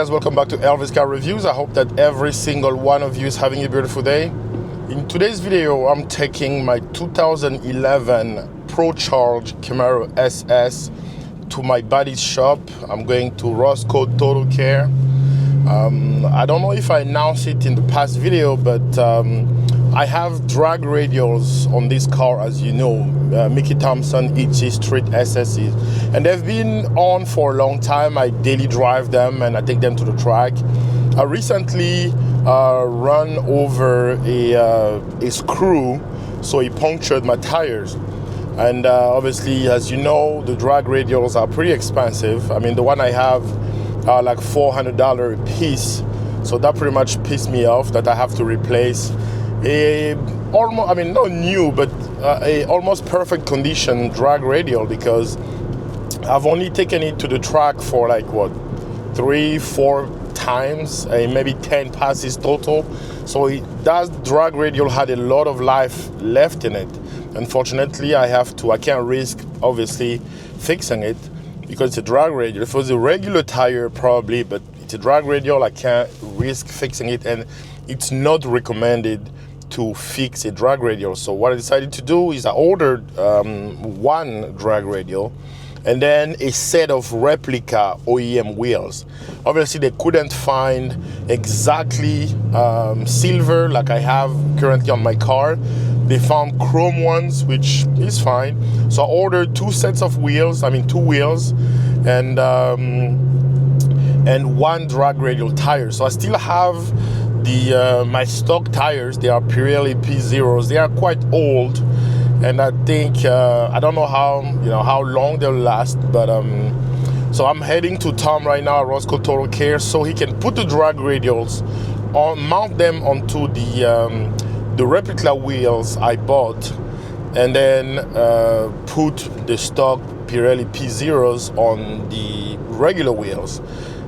guys, welcome back to Elvis Car Reviews. I hope that every single one of you is having a beautiful day. In today's video, I'm taking my 2011 Supercharged Camaro SS to my buddy's shop. I'm going to Roscoe Total Care. I don't know if I announced it in the past video, but I have drag radials on this car, as you know, Mickey Thompson ET Street SSs, and they've been on for a long time. I daily drive them and I take them to the track. I recently run over a screw, so it punctured my tires. And obviously, as you know, the drag radials are pretty expensive. I mean, the one I have are like $400 a piece, so that pretty much pissed me off that I have to replace almost, I mean, not new, but a almost perfect condition drag radial, because I've only taken it to the track for like what, 3-4 times, maybe 10 passes total. So that drag radial had a lot of life left in it. Unfortunately, I can't risk obviously fixing it because it's a drag radial. If it was a regular tire, probably, but it's a drag radial, I can't risk fixing it, and it's not recommended to fix a drag radial. So what I decided to do is I ordered one drag radial and then a set of replica OEM wheels. Obviously, they couldn't find exactly silver like I have currently on my car. They found chrome ones, which is fine. So I ordered two sets of wheels, two wheels, and one drag radial tire. So I still have my stock tires. They are Pirelli P0s. They are quite old, and I think I don't know how long they'll last. But so I'm heading to Tom right now at Roscoe Total Care so he can put the drag radials on, mount them onto the replica wheels I bought, and then put the stock Pirelli P0s on the regular wheels.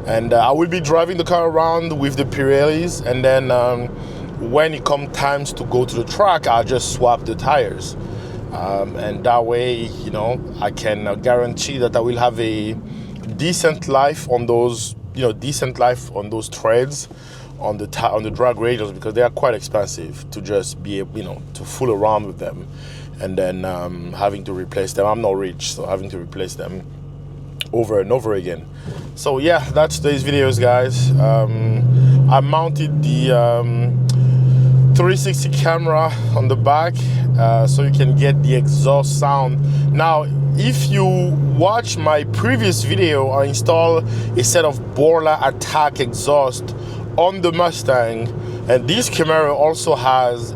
And I will be driving the car around with the Pirellis, and then when it comes times to go to the track, I'll just swap the tires. And that way, I can guarantee that I will have a decent life on those, treads on the drag radials, because they are quite expensive to just be able, to fool around with them, and then having to replace them. I'm not rich, so having to replace them over and over again. So yeah, that's today's videos, guys. I mounted the 360 camera on the back so you can get the exhaust sound. Now, if you watch my previous video, I installed a set of Borla Attack exhaust on the Mustang, and this Camaro also has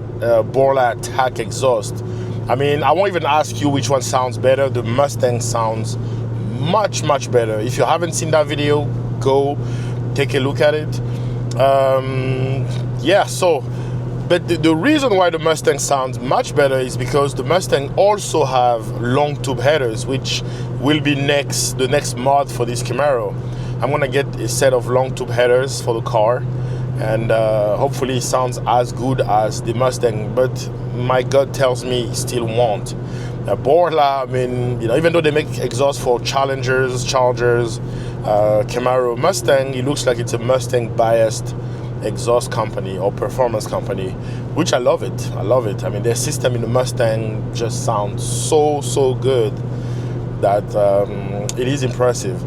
Borla Attack exhaust. I won't even ask you which one sounds better. The Mustang sounds much better. If you haven't seen that video, go take a look at it. But the reason why the Mustang sounds much better is because the Mustang also have long tube headers, which will be the next mod for this Camaro. I'm gonna get a set of long tube headers for the car, and hopefully it sounds as good as the Mustang, but my gut tells me it still won't. Borla, even though they make exhaust for Challengers, Chargers, Camaro, Mustang, it looks like it's a Mustang biased exhaust company or performance company, which I love it. I love it. Their system in the Mustang just sounds so good that it is impressive.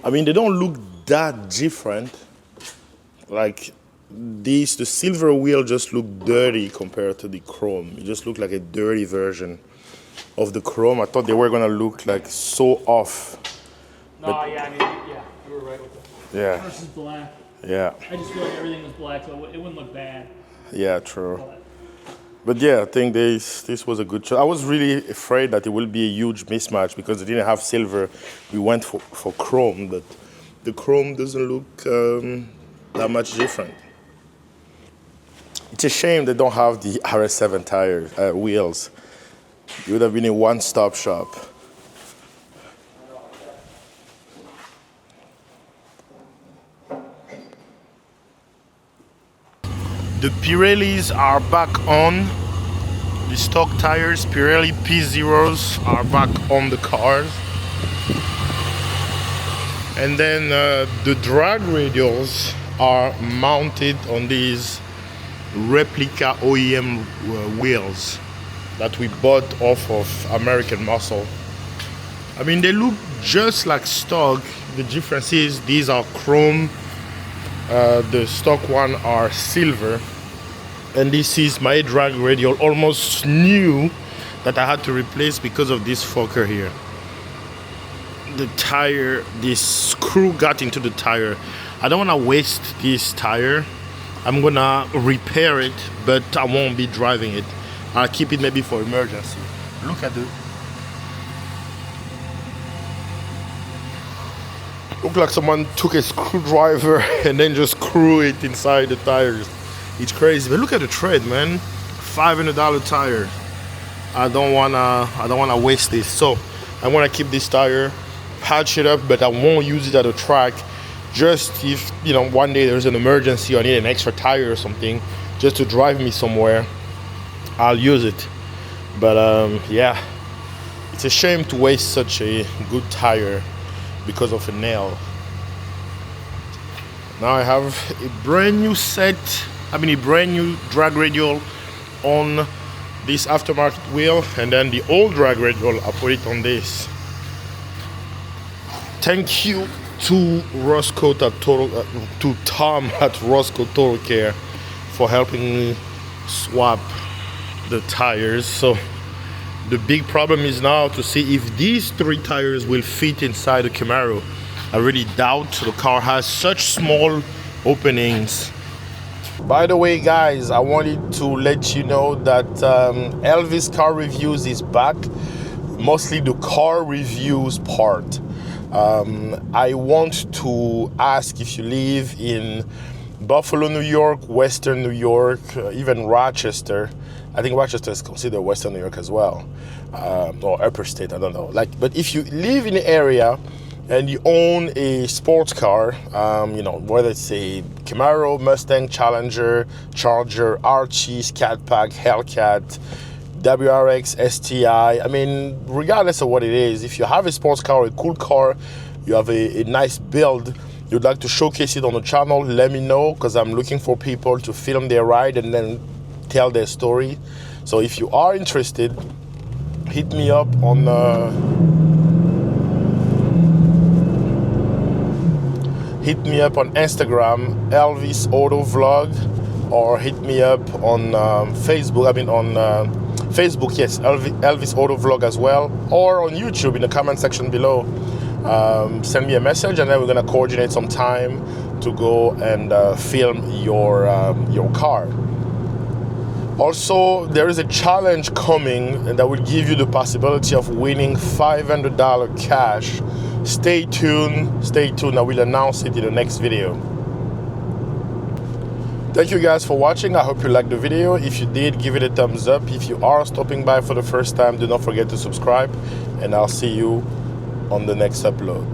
I mean, they don't look that different. Like the silver wheel just look dirty compared to the chrome. It just looked like a dirty version of the chrome. I thought they were gonna look like so off. No, yeah, I mean, yeah, you were right with that. Yeah. Versus black. Yeah. I just feel like everything was black, so it wouldn't look bad. Yeah, true. But yeah, I think this was a good choice. I was really afraid that it will be a huge mismatch because they didn't have silver. We went for chrome, but the chrome doesn't look that much different. It's a shame they don't have the RS7 tires, wheels. It would have been a one-stop shop. The Pirellis are back on. The stock tires, Pirelli P0s, are back on the cars. And then the drag radials are mounted on these replica OEM wheels that we bought off of American Muscle. I mean, they look just like stock. The difference is these are chrome, the stock one are silver, and this is my drag radial, almost new, that I had to replace because of this fucker here. The tire, this screw got into the tire. I don't want to waste this tire. I'm gonna repair it, but I won't be driving it. I'll keep it maybe for emergency. Look at the... Look like someone took a screwdriver and then just screw it inside the tires. It's crazy, but look at the tread, man. $500 tire. I don't wanna waste this. So I wanna keep this tire, patch it up, but I won't use it at a track. Just if, you know, one day there's an emergency or I need an extra tire or something, just to drive me somewhere, I'll use it. But yeah, it's a shame to waste such a good tire because of a nail. Now I have a brand new a brand new drag radial on this aftermarket wheel, and then the old drag radial, I put it on this. Thank you to Tom at Roscoe Total Care for helping me swap the tires. So the big problem is now to see if these 3 tires will fit inside the Camaro. I really doubt. The car has such small openings. By the way, guys, I wanted to let you know that Elvis Car Reviews is back, mostly the car reviews part. I want to ask if you live in Buffalo, New York, Western New York, even Rochester. I think Rochester is considered Western New York as well, or Upper State, I don't know. But if you live in the area and you own a sports car, you know, whether it's a Camaro, Mustang, Challenger, Charger, Archie, Scat Pack, Hellcat, WRX, STI, I mean, regardless of what it is, if you have a sports car, a cool car, you have a nice build, you'd like to showcase it on the channel, let me know, because I'm looking for people to film their ride and then tell their story. So if you are interested, hit me up on Instagram, Elvis Auto Vlog, or hit me up on Facebook. I mean on Facebook, yes, Elvis Auto Vlog as well, or on YouTube in the comment section below. Send me a message, and then we're gonna coordinate some time to go and film your car. Also, there is a challenge coming that will give you the possibility of winning $500 cash. Stay tuned, I will announce it in the next video. Thank you guys for watching. I hope you liked the video. If you did, give it a thumbs up. If you are stopping by for the first time, do not forget to subscribe, and I'll see you on the next upload.